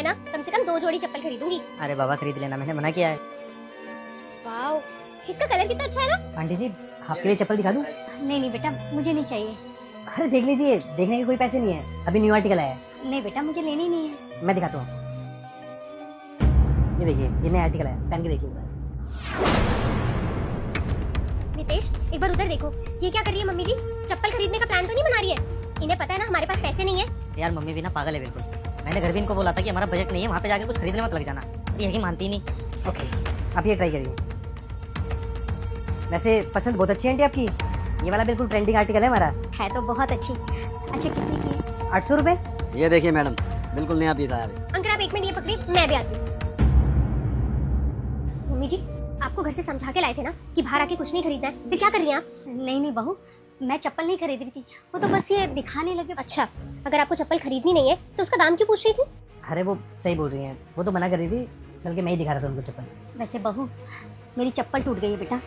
मैं ना कम से कम 2 जोड़ी चप्पल खरीदूंगी। अरे बाबा खरीद लेना, मैंने मना किया है। वाओ, इसका कलर कितना अच्छा है ना। आंटी जी आपके लिए चप्पल दिखा दूं? नहीं नहीं बेटा, मुझे नहीं चाहिए। अरे देख लीजिए, देखने के कोई पैसे नहीं है, अभी न्यू आर्टिकल आया है। नहीं बेटा, मुझे लेनी नहीं है। मैं दिखाता हूँ, ये देखिए, ये नया आर्टिकल है, पहन के देखिए एक बार। नितेश एक बार उधर देखो, ये क्या कर रही है मम्मी जी? चप्पल खरीदने का प्लान तो नहीं बना रही है? इन्हें पता है ना हमारे पास पैसे नहीं है। यार मम्मी भी ना पागल है बिल्कुल। मैंने घर भी इनको बोला था कि हमारा बजट नहीं है, वहाँ पे जाके कुछ खरीदने मत लग जाना, पर ये मानती नहीं। ओके आप ये ट्राई करिए। वैसे पसंद बहुत अच्छी है आंटी आपकी, ये वाला बिल्कुल ट्रेंडिंग आर्टिकल है हमारा। है तो बहुत अच्छी। अच्छा कितने की है? 800 रुपए। ये देखिए मैडम, बिल्कुल नया पीस आया है। अंकल आप 1 मिनट ये पकड़िए, मैं भी आती हूँ। मम्मी जी आपको घर से समझा के लाए थे ना कि बाहर आके कुछ नहीं खरीदना है, फिर क्या कर रही हैं आप? नहीं नहीं बहू, मैं चप्पल नहीं खरीद रही थी, वो तो बस ये दिखाने लगे। अच्छा, अगर आपको चप्पल खरीदनी नहीं है तो उसका दाम क्यों पूछ रही थी? अरे वो सही बोल रही हैं, वो तो मना कर रही थी, बल्कि मैं ही दिखा रहा था उनको चप्पल। वैसे बहू, मेरी चप्पल टूट गई है बेटा,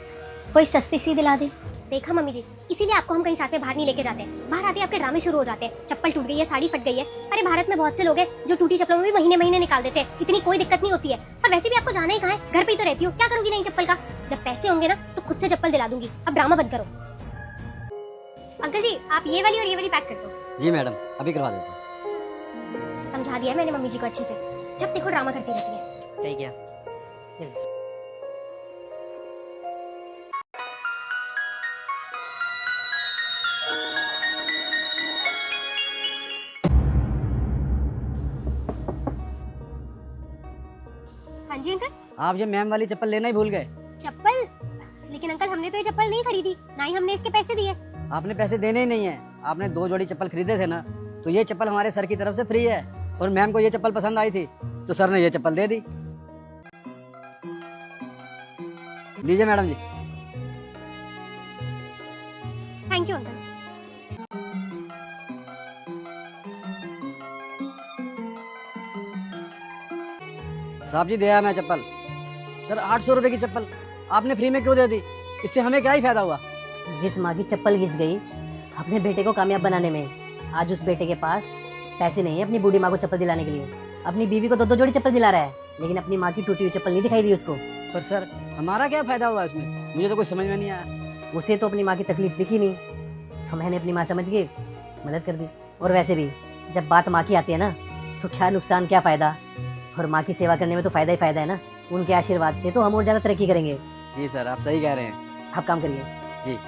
कोई सस्ती सी दिला दे। देखा मम्मी जी, इसीलिए आपको हम कहीं साथ में बाहर नहीं लेके जाते। बाहर आते आपके ड्रामे शुरू हो जाते हैं। चप्पल टूट गई है, साड़ी फट गई है। अरे भारत में बहुत से लोग हैं जो टूटी चप्पलों में भी महीने महीने निकाल देते हैं, इतनी कोई दिक्कत नहीं होती है। और वैसे भी आपको जाना ही कहाँ है, घर पे ही तो रहती हो, क्या करोगी नई चप्पल का? जब पैसे होंगे ना तो खुद से चप्पल दिला दूंगी, अब ड्रामा बंद करो। अंकल जी आप ये वाली और ये वाली पैक कर दो। जी मैडम, अभी करवा देते हैं। समझा दिया मैंने मम्मी जी को अच्छे से, जब देखो ड्रामा करती रहती है। सही किया। हाँ जी अंकल। आप ये मैम वाली चप्पल लेना ही भूल गए। चप्पल? लेकिन अंकल हमने तो ये चप्पल नहीं खरीदी, ना ही हमने इसके पैसे दिए। आपने पैसे देने ही नहीं है, आपने 2 जोड़ी चप्पल खरीदे थे ना, तो ये चप्पल हमारे सर की तरफ से फ्री है। और मैम को ये चप्पल पसंद आई थी तो सर ने ये चप्पल दे दी। लीजिए madam ji. Thank you uncle. साहब जी दिया मैं चप्पल। सर 800 रुपए की चप्पल आपने फ्री में क्यों दे दी? इससे हमें क्या ही फायदा हुआ? जिस माँ की चप्पल घिस गई अपने बेटे को कामयाब बनाने में, आज उस बेटे के पास पैसे नहीं है अपनी बूढ़ी माँ को चप्पल दिलाने के लिए। अपनी बीवी को 2-2 जोड़ी चप्पल दिला रहा है, लेकिन अपनी माँ की टूटी हुई चप्पल नहीं दिखाई दी उसको। पर सर हमारा क्या फायदा हुआ इसमें? मुझे तो कुछ समझ में नहीं आया। उसे तो अपनी माँ की तकलीफ दिखी नहीं, तो मैंने अपनी माँ समझ के मदद कर दी। और वैसे भी जब बात माँ की आती है ना, तो क्या नुकसान क्या फायदा, और माँ की सेवा करने में तो फायदा ही फायदा है ना। उनके आशीर्वाद से तो हम और ज्यादा तरक्की करेंगे। जी सर, आप सही कह रहे हैं। आप काम करिए। जी।